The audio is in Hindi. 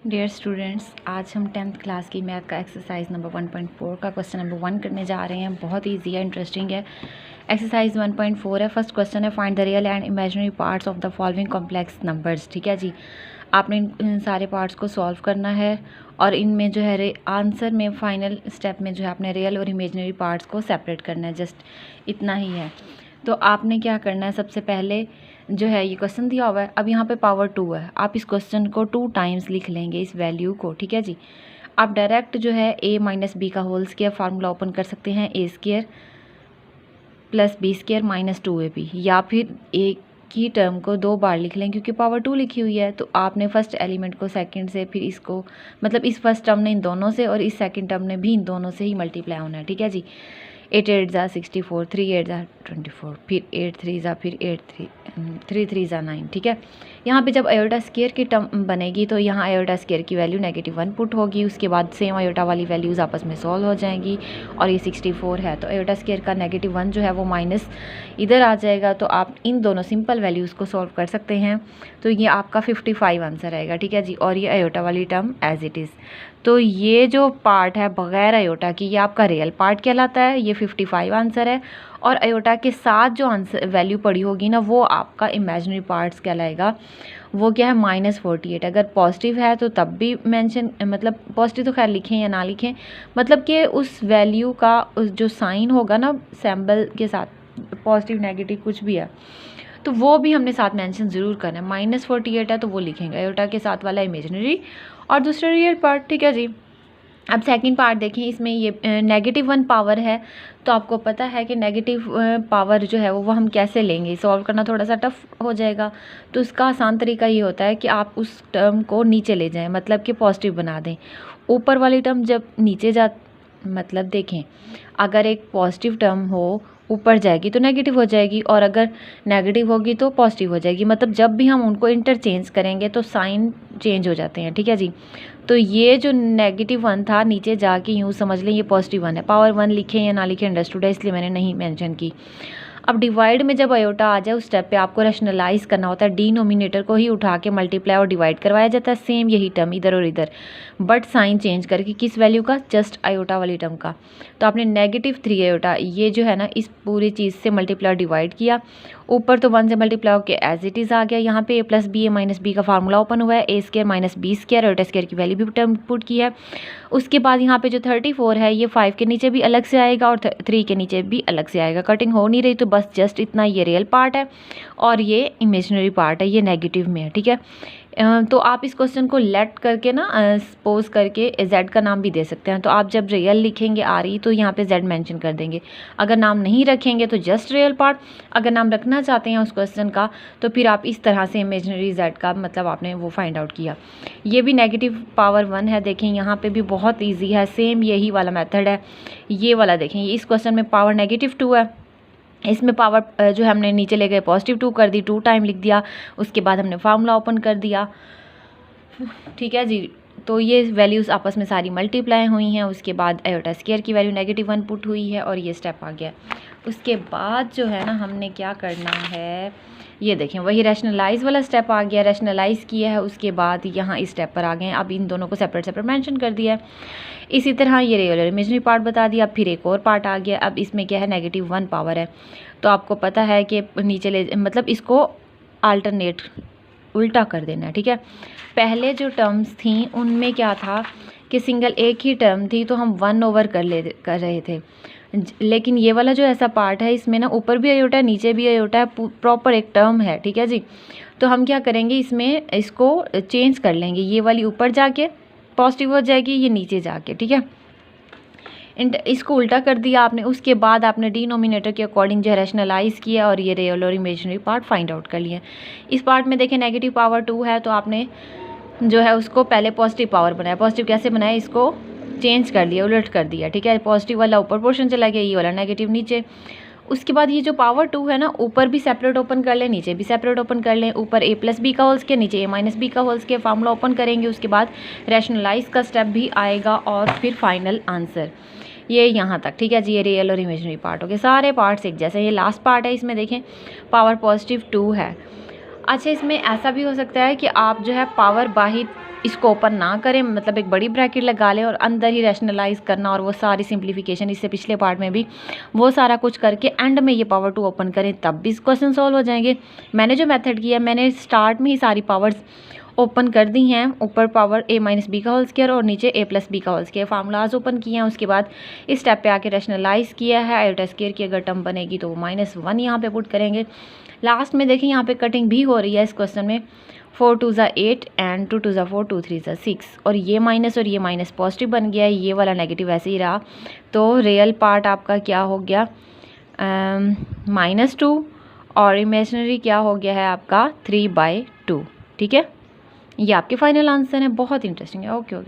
डियर स्टूडेंट्स, आज हम 10th क्लास की मैथ का एक्सरसाइज नंबर 1.4 का क्वेश्चन नंबर 1 करने जा रहे हैं। बहुत ईजी है, इंटरेस्टिंग है। एक्सरसाइज 1.4 है। फर्स्ट क्वेश्चन है, find the real and imaginary parts of the following complex numbers. ठीक है जी, आपने इन सारे पार्ट्स को सॉल्व करना है और इनमें जो है आंसर में फाइनल स्टेप में जो है आपने रियल और इमेजिनरी पार्ट्स को सेपरेट करना है। जस्ट इतना ही है। तो आपने क्या करना है, सबसे पहले जो है ये क्वेश्चन दिया हुआ है। अब यहाँ पे पावर 2 है, आप इस क्वेश्चन को 2 टाइम्स लिख लेंगे, इस वैल्यू को। ठीक है जी, आप डायरेक्ट जो है a माइनस बी का होल स्क्वायर फार्मूला ओपन कर सकते हैं, a square plus b square minus 2ab, या फिर a की टर्म को 2 बार लिख लें क्योंकि पावर 2 लिखी हुई है। तो आपने फर्स्ट एलिमेंट को सेकंड से, फिर इसको मतलब इस फर्स्ट टर्म ने इन दोनों से और इस सेकंड टर्म ने भी इन दोनों से ही मल्टीप्लाई होना है। ठीक है जी, 8 8 ज़ा 64, 3 8 ज़ा 24, फिर 8 3 ज़ा, फिर 3 3 ज़ा 9। ठीक है, यहाँ पे जब आयोटा स्क्वायर की टर्म बनेगी तो यहाँ आयोटा स्क्वायर की वैल्यू -1 पुट होगी। उसके बाद सेम आयोटा वाली वैल्यूज़ आपस में सॉल्व हो जाएंगी और ये 64 है तो आयोटा स्क्वायर का -1 जो है वो माइनस इधर आ जाएगा। तो आप इन दोनों सिंपल वैल्यूज़ को सॉल्व कर सकते हैं। तो ये आपका 55 आंसर आएगा। ठीक है जी, और ये आयोटा वाली टर्म एज इट इज़। तो ये जो पार्ट है बगैर आयोटा की, ये आपका रियल पार्ट कहलाता है। ये 55 आंसर है। और आयोटा के साथ जो आंसर वैल्यू पड़ी होगी ना, वो आपका इमेजिनरी पार्ट्स कहलाएगा। वो क्या है, -48। अगर पॉजिटिव है तो तब भी मेंशन, मतलब पॉजिटिव तो खैर लिखें या ना लिखें, मतलब कि उस वैल्यू का उस जो साइन होगा ना सिंबल के साथ, पॉजिटिव नेगेटिव कुछ भी है, तो वो भी हमने साथ मेंशन ज़रूर करना है। -48 है तो वो लिखेंगे आयोटा के साथ वाला इमेजिनरी और दूसरा रियल पार्ट। ठीक है जी, अब सेकंड पार्ट देखें। इसमें ये -1 पावर है, तो आपको पता है कि नेगेटिव पावर जो है वो हम कैसे लेंगे, सॉल्व करना थोड़ा सा टफ हो जाएगा। तो इसका आसान तरीका ये होता है कि आप उस टर्म को नीचे ले जाएं, मतलब कि पॉजिटिव बना दें। ऊपर वाली टर्म जब नीचे जा, मतलब देखें, अगर एक पॉजिटिव टर्म हो ऊपर जाएगी तो नेगेटिव हो जाएगी, और अगर नेगेटिव होगी तो पॉजिटिव हो जाएगी। मतलब जब भी हम उनको इंटरचेंज करेंगे तो साइन चेंज हो जाते हैं। ठीक है जी, तो ये जो -1 था नीचे जाके यूँ समझ लें ये +1 है। पावर 1 लिखें या ना लिखें अंडरस्टूड है, इसलिए मैंने नहीं मेंशन की। अब डिवाइड में जब आयोटा आ जाए उस स्टेप पे आपको रैशनलाइज करना होता है। डिनोमिनेटर को ही उठा के मल्टीप्लाई और डिवाइड करवाया जाता है, सेम यही टर्म इधर और इधर, बट साइन चेंज करके। किस वैल्यू का, जस्ट आयोटा वाली टर्म का। तो आपने -3 आयोटा ये जो है ना इस पूरी चीज़ से मल्टीप्लाई डिवाइड किया। ऊपर तो 1 से मल्टीप्लाई होकर एज इट इज़ आ गया। यहाँ पे a + b a - b का फार्मूला ओपन हुआ है, a² - b² आयोटा स्क्वायर की वैल्यू भी टर्म पुट की है। उसके बाद यहाँ पे जो 34 है ये 5 के नीचे भी अलग से आएगा और 3 के नीचे भी अलग से आएगा। कटिंग हो नहीं रही तो बस जस्ट इतना, ये रियल पार्ट है और ये इमेजिनरी पार्ट है, ये नेगेटिव में है। ठीक है, तो आप इस क्वेश्चन को लेट करके ना सपोज करके z का नाम भी दे सकते हैं। तो आप जब रियल लिखेंगे आ रही तो यहाँ पे z मेंशन कर देंगे। अगर नाम नहीं रखेंगे तो जस्ट रियल पार्ट, अगर नाम रखना चाहते हैं उस क्वेश्चन का तो फिर आप इस तरह से इमेजिनरी z का मतलब आपने वो फाइंड आउट किया। ये भी पावर 1 है, देखें यहाँ पे भी बहुत ईजी है, सेम यही वाला मेथड है। ये वाला देखें, इस क्वेश्चन में पावर -2 है, इसमें पावर जो हमने नीचे ले गए +2 कर दी, 2 टाइम लिख दिया। उसके बाद हमने फार्मूला ओपन कर दिया। ठीक है जी, तो ये वैल्यूज़ आपस में सारी मल्टीप्लाई हुई हैं। उसके बाद आयोटा स्क्वायर की वैल्यू -1 पुट हुई है और ये स्टेप आ गया। उसके बाद जो है ना हमने क्या करना है, ये देखें वही रैशनलाइज वाला स्टेप आ गया, रैशनलाइज किया है। उसके बाद यहाँ इस स्टेप पर आ गए। अब इन दोनों को सेपरेट मेंशन कर दिया है। इसी तरह ये रियल और इमेजिनरी पार्ट बता दिया। फिर एक और पार्ट आ गया। अब इसमें क्या है, -1 पावर है, तो आपको पता है कि नीचे ले, मतलब इसको अल्टरनेट उल्टा कर देना है। ठीक है, पहले जो टर्म्स थी उनमें क्या था कि सिंगल एक ही टर्म थी तो हम 1/, कर रहे थे। लेकिन ये वाला जो ऐसा पार्ट है इसमें ना ऊपर भी आयोटा है नीचे भी आयोटा है, प्रॉपर एक टर्म है। ठीक है जी, तो हम क्या करेंगे, इसमें इसको चेंज कर लेंगे। ये वाली ऊपर जाके पॉजिटिव हो जाएगी, ये नीचे जाके। ठीक है, इसको उल्टा कर दिया आपने। उसके बाद आपने डिनोमिनेटर के अकॉर्डिंग जो है रैशनलाइज किया और ये रियल और इमेजिनरी पार्ट फाइंड आउट कर लिया। इस पार्ट में देखें पावर 2 है, तो आपने जो है उसको पहले पॉजिटिव पावर बनाया। पॉजिटिव कैसे बनाया, इसको चेंज कर लिया, उलट कर दिया। ठीक है, पॉजिटिव वाला ऊपर पोर्शन चला गया, ये वाला नेगेटिव नीचे। उसके बाद ये जो पावर 2 है ना, ऊपर भी सेपरेट ओपन कर लें, नीचे भी सेपरेट ओपन कर लें। ऊपर a + b का होल स्क्वायर, नीचे a - b का होल स्क्वायर, फार्मूला ओपन करेंगे। उसके बाद रैशनलाइज का स्टेप भी आएगा और फिर फाइनल आंसर ये यहाँ तक। ठीक है जी, ये रियल और इमेजिनरी पार्ट हो गए। सारे पार्ट्स एक जैसे। ये लास्ट पार्ट है, इसमें देखें पावर +2 है। अच्छा, इसमें ऐसा भी हो सकता है कि आप जो है पावर बाहिर इसको ओपन ना करें, मतलब एक बड़ी ब्रैकेट लगा लें और अंदर ही रैशनलाइज करना और वो सारी सिंप्लीफिकेशन इससे पिछले पार्ट में भी वो सारा कुछ करके एंड में ये पावर 2 ओपन करें, तब भी क्वेश्चन सॉल्व हो जाएंगे। मैंने जो मेथड किया, मैंने स्टार्ट में ही सारी पावर्स ओपन कर दी हैं, ऊपर पावर a माइनस बी का होल स्क्वायर और नीचे a प्लस बी का होल स्क्वायर, फार्मूलाज ओपन किए हैं। उसके बाद इस स्टेप पे आके रैशनलाइज किया है, आयोटा स्क्वायर की अगर टर्म बनेगी तो वो -1 यहाँ पे पुट करेंगे। लास्ट में देखिए यहाँ पे कटिंग भी हो रही है इस क्वेश्चन में, 4 2 ज़ा 8 एंड 2 2 ज़ा 4 2 3 ज़ा 6 और ये माइनस पॉजिटिव बन गया है, ये वाला नेगेटिव ऐसे ही रहा। तो रियल पार्ट आपका क्या हो गया, -2 और इमेजिनरी क्या हो गया है आपका 3/2। ठीक है, ये आपके फाइनल आंसर है, बहुत इंटरेस्टिंग है। Okay okay.